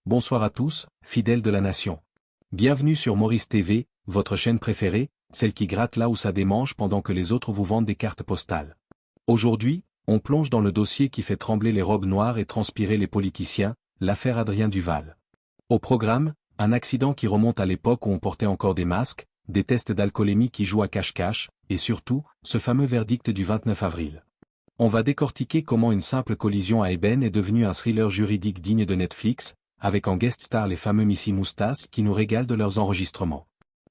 Bonsoir à tous, fidèles de la nation. Bienvenue sur Maurice TV, votre chaîne préférée, celle qui gratte là où ça démange pendant que les autres vous vendent des cartes postales. Aujourd'hui, on plonge dans le dossier qui fait trembler les robes noires et transpirer les politiciens, l'affaire Adrien Duval. Au programme, un accident qui remonte à l'époque où on portait encore des masques, des tests d'alcoolémie qui jouent à cache-cache, et surtout, ce fameux verdict du 29 avril. On va décortiquer comment une simple collision à ébène est devenue un thriller juridique digne de Netflix, avec en guest star les fameux Missy Moustache qui nous régalent de leurs enregistrements.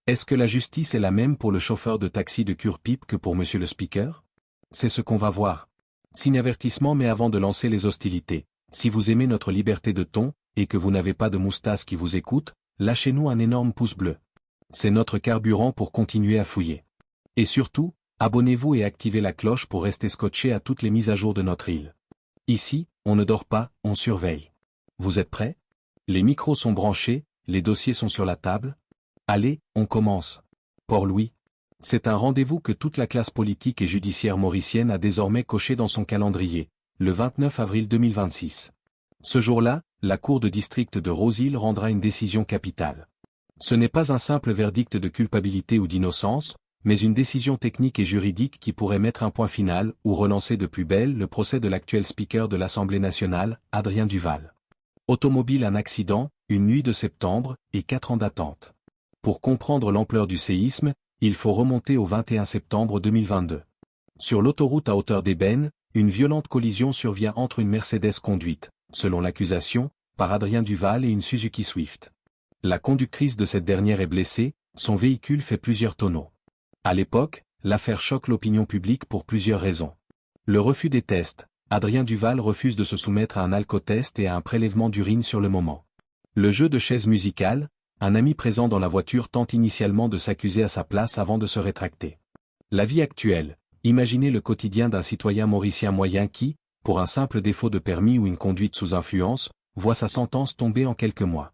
Est-ce que la justice est la même pour le chauffeur de taxi de Cure-Pipe que pour monsieur le speaker? C'est ce qu'on va voir. Signe avertissement, mais avant de lancer les hostilités, si vous aimez notre liberté de ton, et que vous n'avez pas de moustache qui vous écoute, lâchez-nous un énorme pouce bleu. C'est notre carburant pour continuer à fouiller. Et surtout, abonnez-vous et activez la cloche pour rester scotché à toutes les mises à jour de notre île. Ici, on ne dort pas, on surveille. Vous êtes prêts? Les micros sont branchés, les dossiers sont sur la table. Allez, on commence. Port-Louis. C'est un rendez-vous que toute la classe politique et judiciaire mauricienne a désormais coché dans son calendrier, le 29 avril 2026. Ce jour-là, la Cour de district de Rose-Île rendra une décision capitale. Ce n'est pas un simple verdict de culpabilité ou d'innocence, mais une décision technique et juridique qui pourrait mettre un point final ou relancer de plus belle le procès de l'actuel speaker de l'Assemblée nationale, Adrien Duval. Automobile, un accident, une nuit de septembre, et 4 ans d'attente. Pour comprendre l'ampleur du séisme, il faut remonter au 21 septembre 2022. Sur l'autoroute à hauteur d'Ébène, une violente collision survient entre une Mercedes conduite, selon l'accusation, par Adrien Duval et une Suzuki Swift. La conductrice de cette dernière est blessée, son véhicule fait plusieurs tonneaux. À l'époque, l'affaire choque l'opinion publique pour plusieurs raisons. Le refus des tests. Adrien Duval refuse de se soumettre à un alcotest et à un prélèvement d'urine sur le moment. Le jeu de chaises musicales, un ami présent dans la voiture tente initialement de s'accuser à sa place avant de se rétracter. La vie actuelle, imaginez le quotidien d'un citoyen mauricien moyen qui, pour un simple défaut de permis ou une conduite sous influence, voit sa sentence tomber en quelques mois.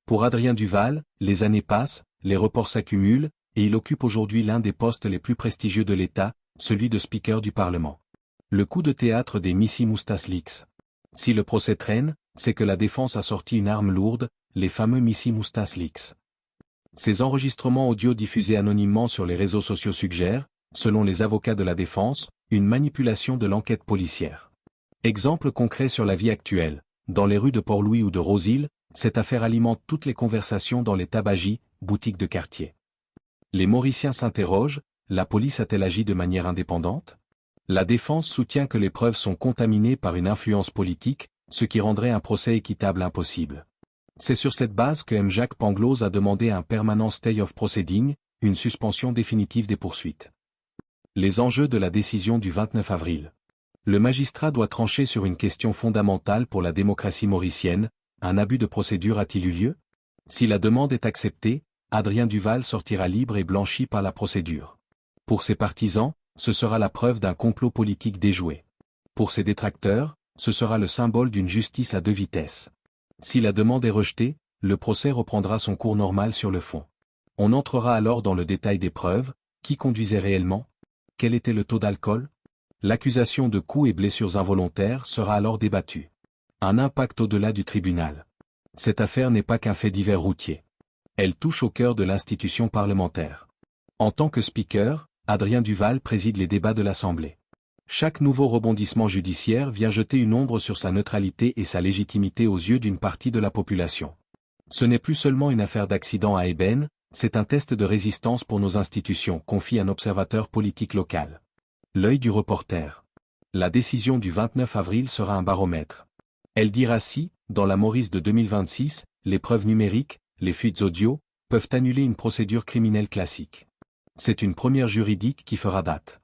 Pour Adrien Duval, les années passent, les reports s'accumulent, et il occupe aujourd'hui l'un des postes les plus prestigieux de l'État, celui de speaker du Parlement. Le coup de théâtre des Missy Moustache Leaks. Si le procès traîne, c'est que la défense a sorti une arme lourde, les fameux Missy Moustache Leaks. Ces enregistrements audio diffusés anonymement sur les réseaux sociaux suggèrent, selon les avocats de la défense, une manipulation de l'enquête policière. Exemple concret sur la vie actuelle, dans les rues de Port-Louis ou de Rose-Île, cette affaire alimente toutes les conversations dans les tabagies, boutiques de quartier. Les Mauriciens s'interrogent, la police a-t-elle agi de manière indépendante? La défense soutient que les preuves sont contaminées par une influence politique, ce qui rendrait un procès équitable impossible. C'est sur cette base que M. Jacques Pangloss a demandé un permanent stay of proceeding, une suspension définitive des poursuites. Les enjeux de la décision du 29 avril. Le magistrat doit trancher sur une question fondamentale pour la démocratie mauricienne, un abus de procédure a-t-il eu lieu? Si la demande est acceptée, Adrien Duval sortira libre et blanchi par la procédure. Pour ses partisans, ce sera la preuve d'un complot politique déjoué. Pour ses détracteurs, ce sera le symbole d'une justice à deux vitesses. Si la demande est rejetée, le procès reprendra son cours normal sur le fond. On entrera alors dans le détail des preuves, qui conduisait réellement? Quel était le taux d'alcool? L'accusation de coups et blessures involontaires sera alors débattue. Un impact au-delà du tribunal. Cette affaire n'est pas qu'un fait divers routier. Elle touche au cœur de l'institution parlementaire. En tant que speaker, Adrien Duval préside les débats de l'Assemblée. Chaque nouveau rebondissement judiciaire vient jeter une ombre sur sa neutralité et sa légitimité aux yeux d'une partie de la population. Ce n'est plus seulement une affaire d'accident à ébène, c'est un test de résistance pour nos institutions, confie un observateur politique local. L'œil du reporter. La décision du 29 avril sera un baromètre. Elle dira si, dans la Maurice de 2026, les preuves numériques, les fuites audio, peuvent annuler une procédure criminelle classique. C'est une première juridique qui fera date.